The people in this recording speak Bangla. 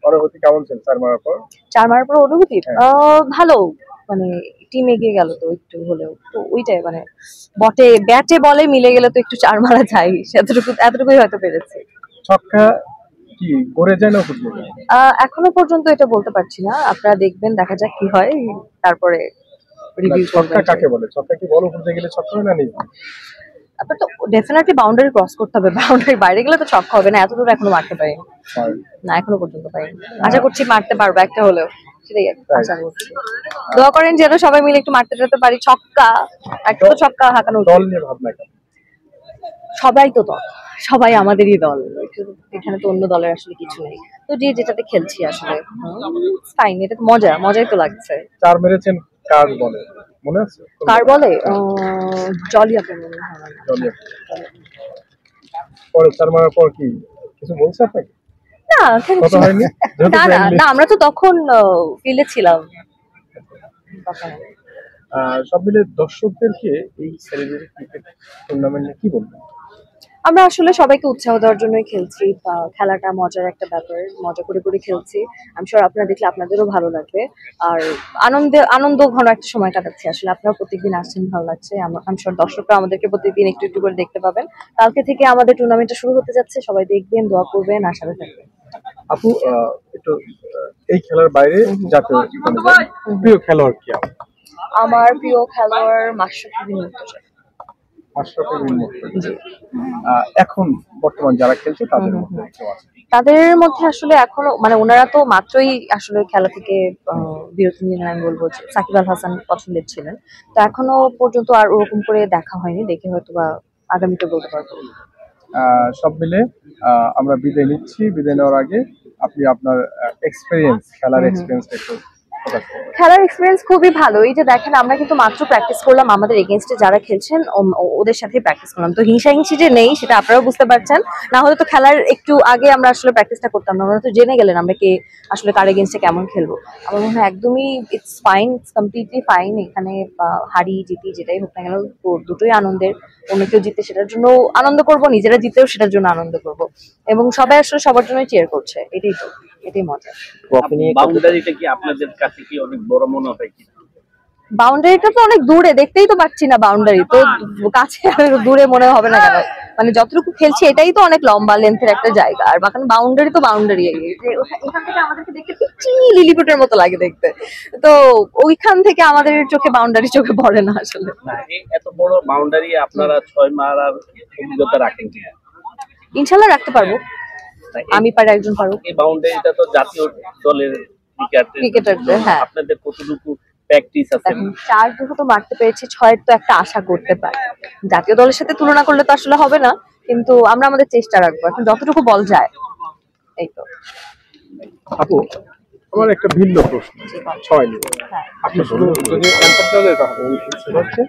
পরবর্তী কেমন ছিল চার মারার পর? চার মারার পর অনুভূতি ভালো, মানে টিম এগিয়ে গেল তো একটু হলেও, তো ওইটাই মানে ব্যাটে বলে মিলে গেলে তো একটু চার মারা যায়, এতটুকুই হয়তো পেরেছে। ছক্কা কি করে যায় না ফুটবল? এখনো পর্যন্ত এটা বলতে পারছি না, আপনারা দেখবেন, দেখা যাক কি হয়, তারপরে রিভিউ করবেন। ছক্কা কাকে বলে? ছক্কা কি বল উঠতে গেলে ছক্কা হয় না? নেই, আপনার তো ডেফিনেটলি বাউন্ডারি ক্রস করতে হবে, বাউন্ডারি বাইরে গেলে তো ছক্কা হবে না। এত দূর এখনো মারতে পারিনি, না এখনো পর্যন্ত পারিনি। আশা করছি মারতে পারবো একটা হলেও, সেটাই আশা করছি। দোয়া করেন যেন সবাই মিলে একটু মারতে যেতে পারি ছক্কা, একটা তো ছক্কা হাঁকানো। দল নিয়ে ভাবনা কেন? সবাই তো দল, সবাই আমাদেরই দল, এখানে তো অন্য দলের আসলে কিছু নেই, তো যে যেটাতে খেলছি আসলে ফাইন, এটা তো মজাই তো লাগছে। চার মেরেছেন কার বলে মনে আছে? কার বলে? জলিয়াকে মনে হয়। জলিয়া। পরে চার মারার পর কি কিছু বলছে আপনাকে? না কথা হয়নি? না না না, আমরা তো তখন ফিল্ডে ছিলাম। সব মিলে দর্শকদেরকে এই সেলিব্রিটি ক্রিকেট টুর্নামেন্টে কি বলবেন? আমরা আসলে সবাইকে উৎসাহ দেওয়ার জন্যই খেলছি, খেলাটা মজার একটা ব্যাপার, মজা করে করে খেলছি। আমি শিওর আপনারা দেখলে আপনাদেরও ভালো লাগবে, আর আনন্দ ঘন একটা সময় কাটাচ্ছি আসলে। আপনারা প্রত্যেকদিন আসছেন, ভালো লাগছে। আমি শিওর দর্শকরা আমাদেরকে প্রত্যেকদিন একটু একটু করে দেখতে পাবেন। কালকে থেকে আমাদের টুর্নামেন্টটা শুরু হতে যাচ্ছে, সবাই দেখবেন, দোয়া করবেন, আর সাথে থাকবেন। আপু একটু এই খেলার বাইরে জাতীয় প্রিয় খেলোয়াড় কি? আমার প্রিয় খেলোয়াড় মাশরাফি বিন মুর্তজা। এখন বর্তমান যারা খেলছে তাদের মধ্যে কেউ আছে? তাদের মধ্যে আসলে এখনো মানে ওনারা তো মাত্রই আসলে খেলা থেকে বিরতি নিলেন, আমি বলবো সাকিব আল হাসান পছন্দের ছিলেন, তো এখনো পর্যন্ত আর ওরকম করে দেখা হয়নি, দেখে হয়তো বা আগামীতে বলতে পারবো। সব মিলে আমরা বিদায় নিচ্ছি। বিদায় নেওয়ার আগে আপনি আপনার এক্সপেরিয়েন্স, খেলার এক্সপেরিয়েন্স একটু খেলার এক্সপিরিয়েন্স খুবই ভালো। এই যে দেখেন, আমরা কিন্তু মাত্র প্র্যাকটিস করলাম, আমাদের এগেইনস্টে যারা খেলছেন ওদের সাথে প্র্যাকটিস করলাম, তো হিংসা যে নেই সেটা আপনারাও বুঝতে পারছেন। না হলে তো খেলার একটু আগে আমরা আসলে প্র্যাকটিসটা করতাম না, আমরা তো জেনে গেলেন আমরা কে আসলে কার এগেইনস্টে কেমন খেলবো। আমার মনে হয় একদমই it's fine, it's completely fine. এখানে হারি জিতি যেটাই হোক না কেন, দুটোই আনন্দের। অন্য কেউ জিতে সেটার জন্য আনন্দ করব, নিজেরা জিতেও সেটার জন্য আনন্দ করব, এবং সবাই আসলে সবার জন্যই চিয়ার করছে, এটাই মজা। বাউন্ডারিটা কি আপনাদের কাছে কি অনেক বড় মনে হয় কি? বাউন্ডারিটা তো অনেক দূরে, দেখতেই তো পাচ্ছি না, বাউন্ডারি তো কাছে, দূরে মনে হবে না কেন? মানে যতটুকু খেলছি এটাই তো অনেক লম্বা লেন্থের একটা জায়গা, আর বাকি বাউন্ডারি তো বাউন্ডারি। এখান থেকে আমাদেরকে দেখতে পিচ্চিনি লিলিপুটের মতো লাগে দেখতে, তো ওইখান থেকে আমাদের চোখে বাউন্ডারি চোখে পড়ে না আসলে। এত বড় বাউন্ডারি আপনারা 6 মারার অভিজ্ঞতা রাখেন কি? ইনশাআল্লাহ রাখতে পারবো, আমি পারি, একজন পারবো। এই বাউন্ডারিটা তো জাতীয় দলের ক্রিকেটারদের, হ্যাঁ, আপনাদের কতটুকু প্র্যাকটিস আছে? 4 তো মারতে পেরেছি, 6 তো একটা আশা করতে পারি। জাতীয় দলের সাথে তুলনা করলে তো আসলে হবে না, কিন্তু আমরা আমাদের চেষ্টা রাখবো, এখন যতটুকু বল যায়। এই তো। আপু, আমার একটা ভিন্ন প্রশ্ন, 6 নিয়ে আপনি শুধু যদি অ্যানসারটা দেন তাহলে সেটা হচ্ছে